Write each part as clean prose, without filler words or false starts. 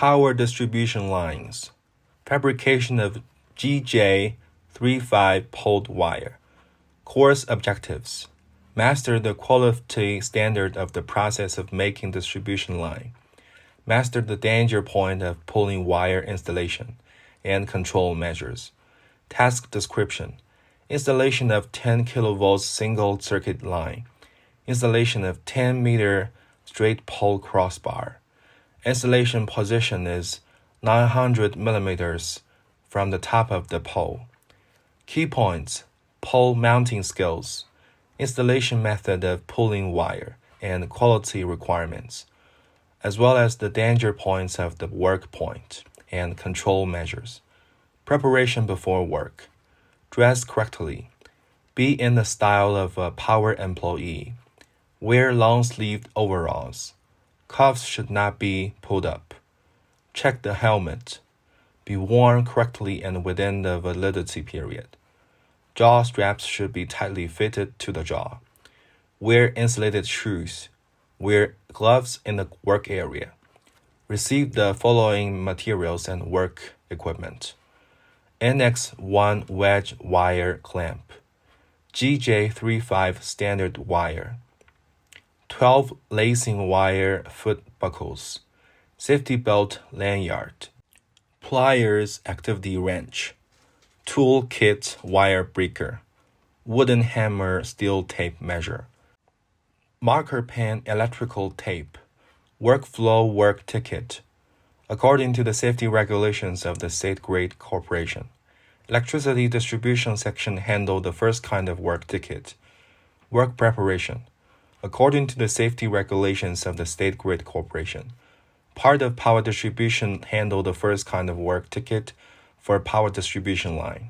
Power distribution lines. Fabrication of GJ35 poled wire. Course objectives. Master the quality standard of the process of making distribution line. Master the danger point of pulling wire installation and control measures. Task description. Installation of 10 kV single circuit line. Installation of 10-meter straight pole crossbar. Installation position is 900 millimeters from the top of the pole. Key points, pole mounting skills, installation method of pulling wire, and quality requirements, as well as the danger points of the work point and control measures. Preparation before work. Dress correctly. Be in the style of a power employee. Wear long-sleeved overalls. Cuffs should not be pulled up. Check the helmet. Be worn correctly and within the validity period. Jaw straps should be tightly fitted to the jaw. Wear insulated shoes. Wear gloves in the work area. Receive the following materials and work equipment. NX1 wedge wire clamp. GJ35 standard wire. 12 lacing wire foot buckles. Safety belt lanyard. Pliers activity wrench. Tool kit wire breaker. Wooden hammer steel tape measure. Marker pen electrical tape. Workflow work ticket. According to the safety regulations of the State Grid Corporation, electricity distribution section handle the first kind of work ticket. Work preparation. According to the safety regulations of the State Grid Corporation, part of power distribution handle the first kind of work ticket for power distribution line.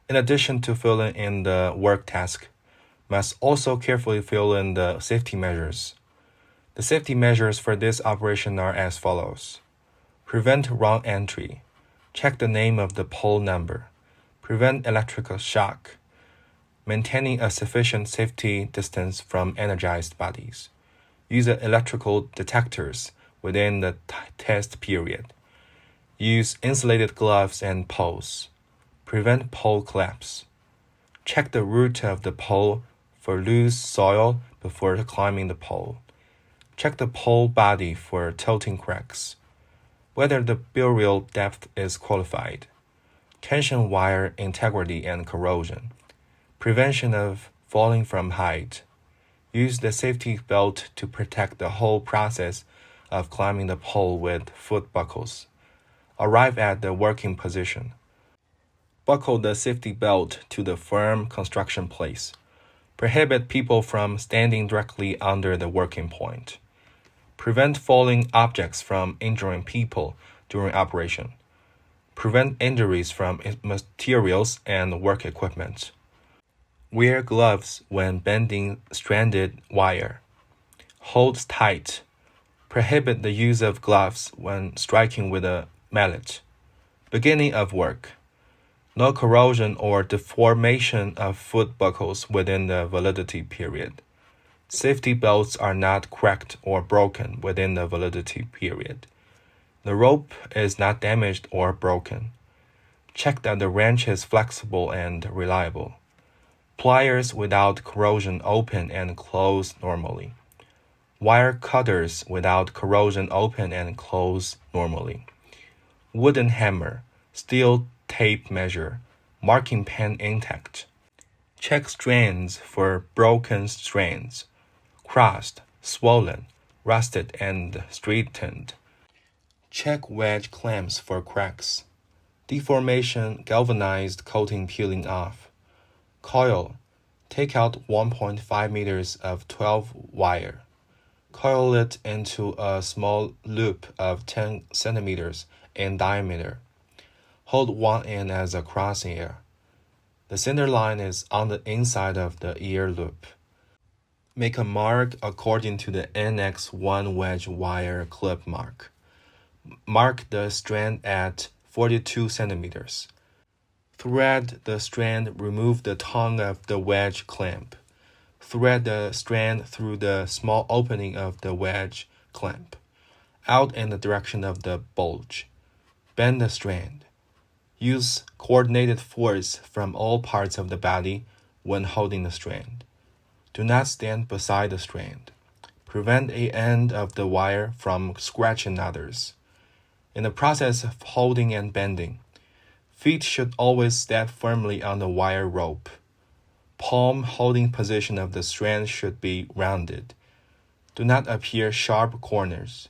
In addition to filling in the work task, must also carefully fill in the safety measures. The safety measures for this operation are as follows. Prevent wrong entry. Check the name of the pole number. Prevent electrical shock. Maintaining a sufficient safety distance from energized bodies. Use electrical detectors within the test period. Use insulated gloves and poles. Prevent pole collapse. Check the root of the pole for loose soil before climbing the pole. Check the pole body for tilting cracks. Whether the burial depth is qualified. Tension wire integrity and corrosion. Prevention of falling from height. Use the safety belt to protect the whole process of climbing the pole with foot buckles. Arrive at the working position. Buckle the safety belt to the firm construction place. Prohibit people from standing directly under the working point. Prevent falling objects from injuring people during operation. Prevent injuries from materials and work equipment. Wear gloves when bending stranded wire. Hold tight. Prohibit the use of gloves when striking with a mallet. Beginning of work. No corrosion or deformation of foot buckles within the validity period. Safety belts are not cracked or broken within the validity period. The rope is not damaged or broken. Check that the wrench is flexible and reliable. Pliers without corrosion open and close normally. Wire cutters without corrosion open and close normally. Wooden hammer, steel tape measure, marking pen intact. Check strands for broken strands, crossed, swollen, rusted, and straightened. Check wedge clamps for cracks. Deformation, galvanized coating peeling off. Coil. Take out 1.5 meters of 12 wire. Coil it into a small loop of 10 centimeters in diameter. Hold one end as a crosshair. The center line is on the inside of the ear loop. Make a mark according to the NX1 wedge wire clip mark. Mark the strand at 42 centimeters. Thread the strand, remove the tongue of the wedge clamp. Thread the strand through the small opening of the wedge clamp. out in the direction of the bulge. Bend the strand. Use coordinated force from all parts of the body when holding the strand. Do not stand beside the strand. Prevent a end of the wire from scratching others. In the process of holding and bending, feet should always step firmly on the wire rope. Palm holding position of the strand should be rounded. Do not appear sharp corners,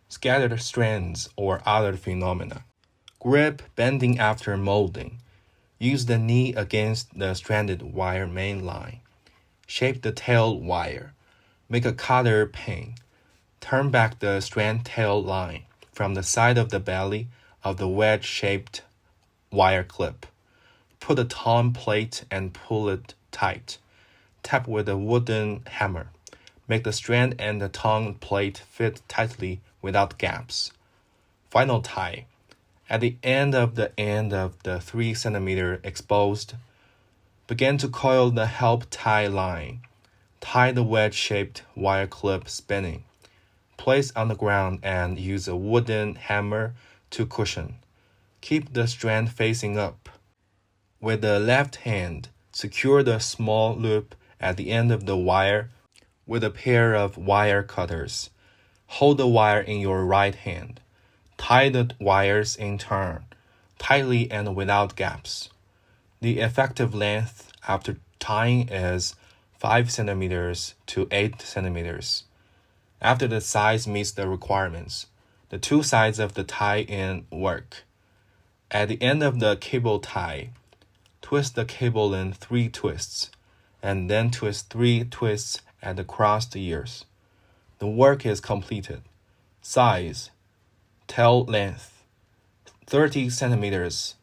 scattered strands, or other phenomena. Grip bending after molding. Use the knee against the stranded wire main line. Shape the tail wire. Make a cotter pin. Turn back the strand tail line from the side of the belly of the wedge-shaped wire clip. Put a tongue plate and pull it tight. Tap with a wooden hammer. Make the strand and the tongue plate fit tightly without gaps. Final tie. At the end of the 3 cm exposed, begin to coil the help tie line. Tie the wedge-shaped wire clip spinning. Place on the ground and use a wooden hammer to cushion. Keep the strand facing up. With the left hand, secure the small loop at the end of the wire with a pair of wire cutters. Hold the wire in your right hand. Tie the wires in turn, tightly and without gaps. The effective length after tying is 5 cm to 8 cm. After the size meets the requirements, the two sides of the tie-in work. At the end of the cable tie, twist the cable in 3 twists, and then twist 3 twists at the crossed ears. The work is completed. Size, tail length, 30 cm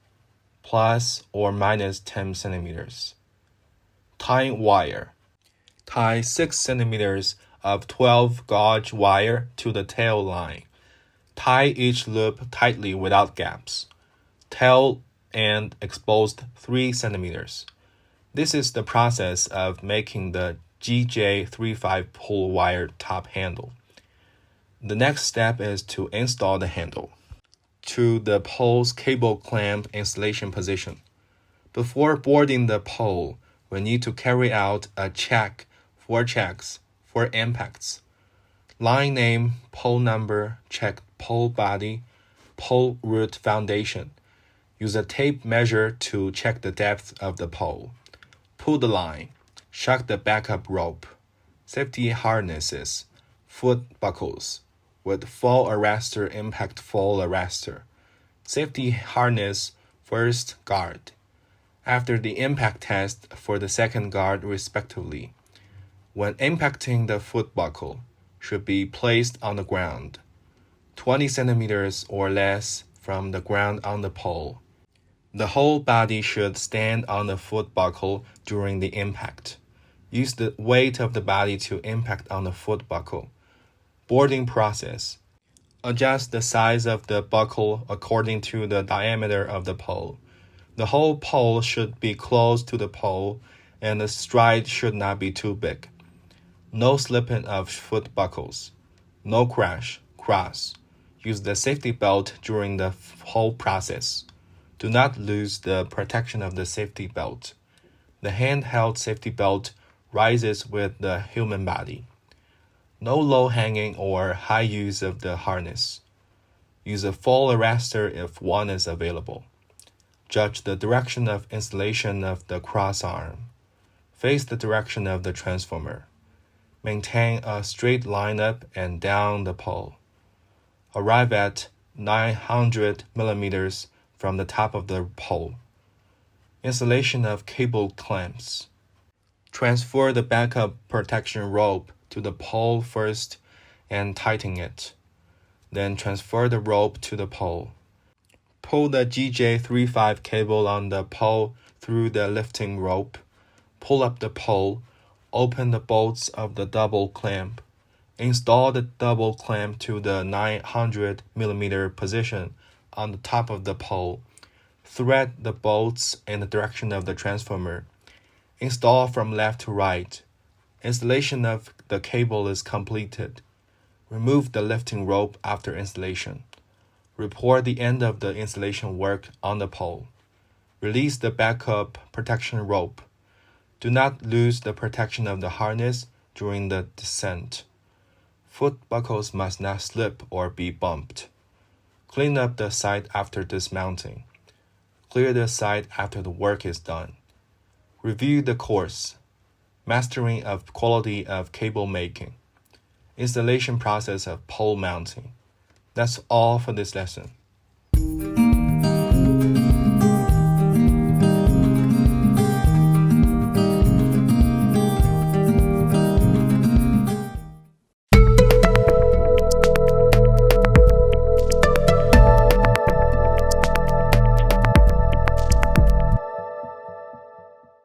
plus or minus 10 cm. Tying wire. Tie 6 cm of 12 gauge wire to the tail line. Tie each loop tightly without gaps. Tail end exposed 3 cm. This is the process of making the GJ35 pull wire top handle. The next step is to install the handle to the pole's cable clamp installation position. Before boarding the pole, we need to carry out a check, 4 checks for impacts. Line name, pole number, check pole body, pole root foundation. Use a tape measure to check the depth of the pole. Pull the line. Shock the backup rope. Safety harnesses, foot buckles, with fall arrestor, impact fall arrestor. Safety harness, first guard. After the impact test for the second guard respectively. When impacting, the foot buckle should be placed on the ground, 20 centimeters or less from the ground on the pole. The whole body should stand on the foot buckle during the impact. Use the weight of the body to impact on the foot buckle. Boarding process. Adjust the size of the buckle according to the diameter of the pole. The whole pole should be close to the pole, and the stride should not be too big. No slipping of foot buckles. No crash, cross. Use the safety belt during the whole process. Do not lose the protection of the safety belt. The handheld safety belt rises with the human body. No low-hanging or high use of the harness. Use a fall arrestor if one is available. Judge the direction of installation of the cross arm. Face the direction of the transformer. Maintain a straight line up and down the pole. Arrive at 900 millimeters from the top of the pole. Installation of cable clamps. Transfer the backup protection rope to the pole first and tighten it. Then transfer the rope to the pole. Pull the GJ35 cable on the pole through the lifting rope. Pull up the pole. Open the bolts of the double clamp. Install the double clamp to the 900 millimeter position on the top of the pole. Thread the bolts in the direction of the transformer. Install from left to right. Installation of the cable is completed. Remove the lifting rope after installation. Report the end of the installation work on the pole. Release the backup protection rope. Do not lose the protection of the harness during the descent. Foot buckles must not slip or be bumped. Clean up the site after dismounting. Clear the site after the work is done. Review the course. Mastering of quality of cable making. Installation process of pole mounting. That's all for this lesson.